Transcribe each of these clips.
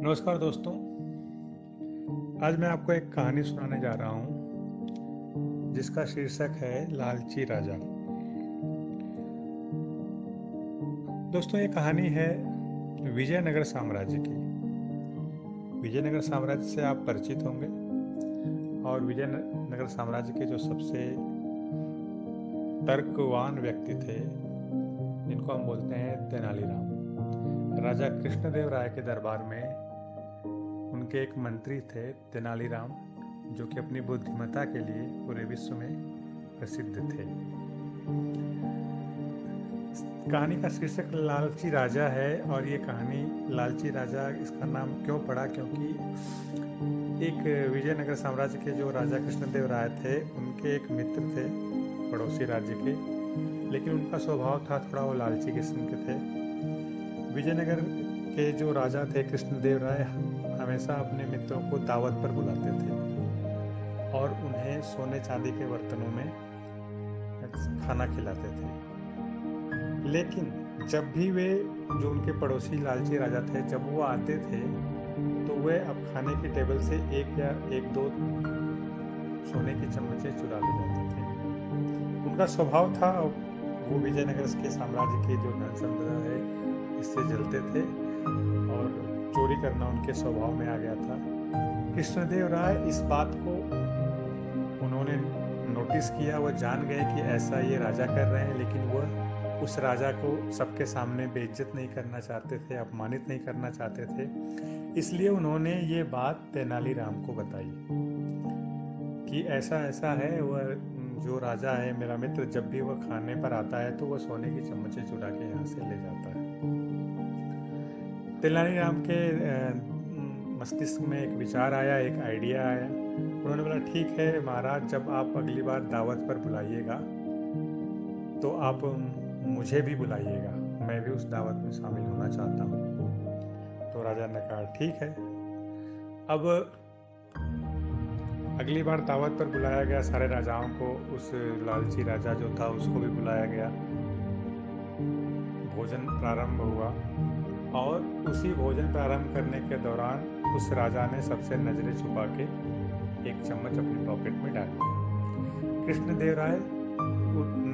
नमस्कार दोस्तों। आज मैं आपको एक कहानी सुनाने जा रहा हूँ जिसका शीर्षक है लालची राजा। दोस्तों, ये कहानी है विजयनगर साम्राज्य की। विजयनगर साम्राज्य से आप परिचित होंगे और विजयनगर साम्राज्य के जो सबसे तर्कवान व्यक्ति थे जिनको हम बोलते हैं तेनालीराम। राजा कृष्णदेव राय के दरबार में उनके एक मंत्री थे तेनालीराम, जो कि अपनी बुद्धिमत्ता के लिए पूरे विश्व में प्रसिद्ध थे। कहानी का शीर्षक लालची राजा है और ये कहानी लालची राजा इसका नाम क्यों पड़ा, क्योंकि एक विजयनगर साम्राज्य के जो राजा कृष्णदेव राय थे उनके एक मित्र थे पड़ोसी राज्य के, लेकिन उनका स्वभाव था थोड़ा वो लालची किस्म के थे। विजयनगर के जो राजा थे कृष्णदेव राय हमेशा अपने मित्रों को दावत पर बुलाते थे और उन्हें सोने चांदी के बर्तनों में खाना खिलाते थे। लेकिन जब भी वे जो उनके पड़ोसी लालची राजा थे, जब वो आते थे तो वे अब खाने की टेबल से एक या एक दो सोने की चम्मचें चुरा ले जाते थे। उनका स्वभाव था, वो विजयनगर के साम्राज्य की जो धन संपदा है इससे जलते थे और चोरी करना उनके स्वभाव में आ गया था। कृष्णदेव राय इस बात को उन्होंने नोटिस किया, वह जान गए कि ऐसा ये राजा कर रहे हैं, लेकिन वह उस राजा को सबके सामने बेइज्जत नहीं करना चाहते थे, अपमानित नहीं करना चाहते थे। इसलिए उन्होंने ये बात तेनालीराम को बताई कि ऐसा ऐसा है, वह जो राजा है मेरा मित्र, जब भी वह खाने पर आता है तो वह सोने की चम्मचें चुरा के यहाँ से ले जाता है। तेनालीराम के मस्तिष्क में एक विचार आया, एक आइडिया आया। उन्होंने बोला, ठीक है महाराज, जब आप अगली बार दावत पर बुलाइएगा तो आप मुझे भी बुलाइएगा, मैं भी उस दावत में शामिल होना चाहता हूँ। तो राजा ने कहा ठीक है। अब अगली बार दावत पर बुलाया गया सारे राजाओं को, उस लालची राजा जो था उसको भी बुलाया गया। भोजन प्रारंभ हुआ और उसी भोजन प्रारंभ करने के दौरान उस राजा ने सबसे नजरें छुपा के एक चम्मच अपनी पॉकेट में डाली। कृष्णदेव राय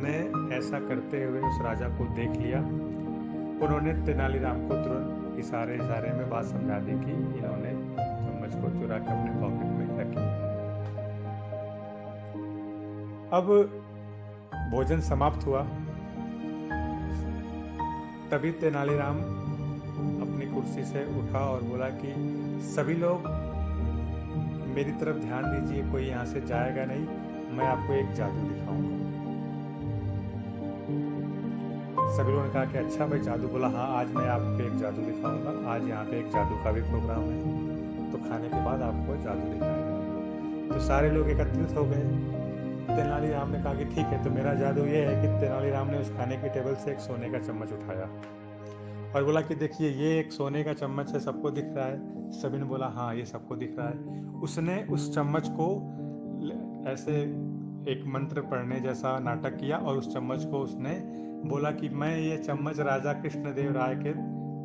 ने ऐसा करते हुए उस राजा को देख लिया। उन्होंने तेनालीराम को तुरंत इशारे में बात समझा दी कि इन्होंने चम्मच को चुरा कर अपने पॉकेट में रख लिया। अब भोजन समाप्त हुआ, तभी तेनालीराम अपनी कुर्सी से उठा और बोला कि सभी लोग मेरी तरफ ध्यान दीजिए, कोई यहाँ से जाएगा नहीं, मैं आपको एक जादू दिखाऊंगा। सभी लोगों ने कहा कि अच्छा भाई जादू। बोला हाँ, आज मैं आपको एक जादू दिखाऊंगा, आज यहाँ पे एक जादू का भी प्रोग्राम है, तो खाने के बाद आपको जादू दिखाएगा। तो सारे लोग एकत्रित हो गए। तेनालीराम ने कहा कि ठीक है, तो मेरा जादू ये है कि तेनालीराम ने उस खाने की टेबल से एक सोने का चम्मच उठाया और बोला कि देखिए ये एक सोने का चम्मच है, सबको दिख रहा है। सभी ने बोला हाँ ये सबको दिख रहा है। उसने उस चम्मच को ऐसे एक मंत्र पढ़ने जैसा नाटक किया और उस चम्मच को उसने बोला कि मैं ये चम्मच राजा कृष्णदेव राय के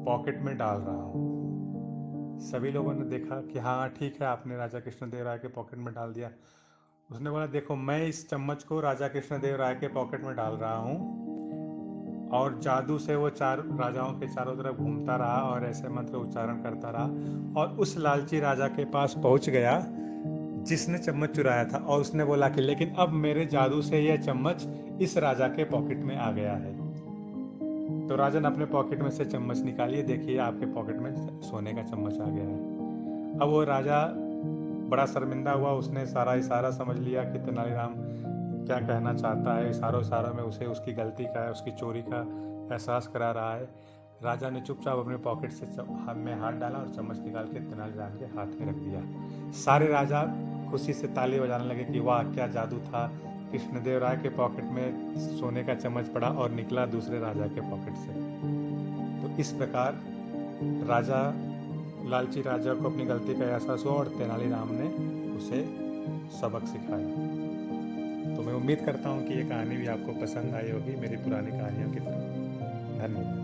पॉकेट में डाल रहा हूँ। सभी लोगों ने देखा कि हाँ ठीक है, आपने राजा कृष्णदेव राय के पॉकेट में डाल दिया। उसने बोला देखो, मैं इस चम्मच को राजा कृष्णदेव राय के पॉकेट में डाल रहा हूँ। और जादू से वो चार राजाओं के चारों तरफ घूमता रहा और ऐसे मंत्र उच्चारण करता रहा और उस लालची राजा के पास पहुंच गया जिसने चम्मच चुराया था, और उसने बोला कि लेकिन अब मेरे जादू से यह चम्मच इस राजा के पॉकेट में आ गया है। तो राजा ने अपने पॉकेट में से चम्मच निकाली, देखिए आपके पॉकेट में सोने का चम्मच आ गया है। अब वो राजा बड़ा शर्मिंदा हुआ, उसने सारा इशारा समझ लिया कि तेनालीराम क्या कहना चाहता है। इशारों में उसे उसकी गलती का, उसकी चोरी का एहसास करा रहा है। राजा ने चुपचाप अपने पॉकेट से में हाथ डाला और चम्मच निकाल के तेनालीराम के हाथ में रख दिया। सारे राजा खुशी से ताली बजाने लगे कि वाह क्या जादू था, कृष्णदेव राय के पॉकेट में सोने का चम्मच पड़ा और निकला दूसरे राजा के पॉकेट से। तो इस प्रकार राजा लालची राजा को अपनी गलती का एहसास हुआ और तेनालीराम ने उसे सबक सिखाया। तो मैं उम्मीद करता हूँ कि ये कहानी भी आपको पसंद आई होगी मेरी पुरानी कहानियों की तरह। धन्यवाद।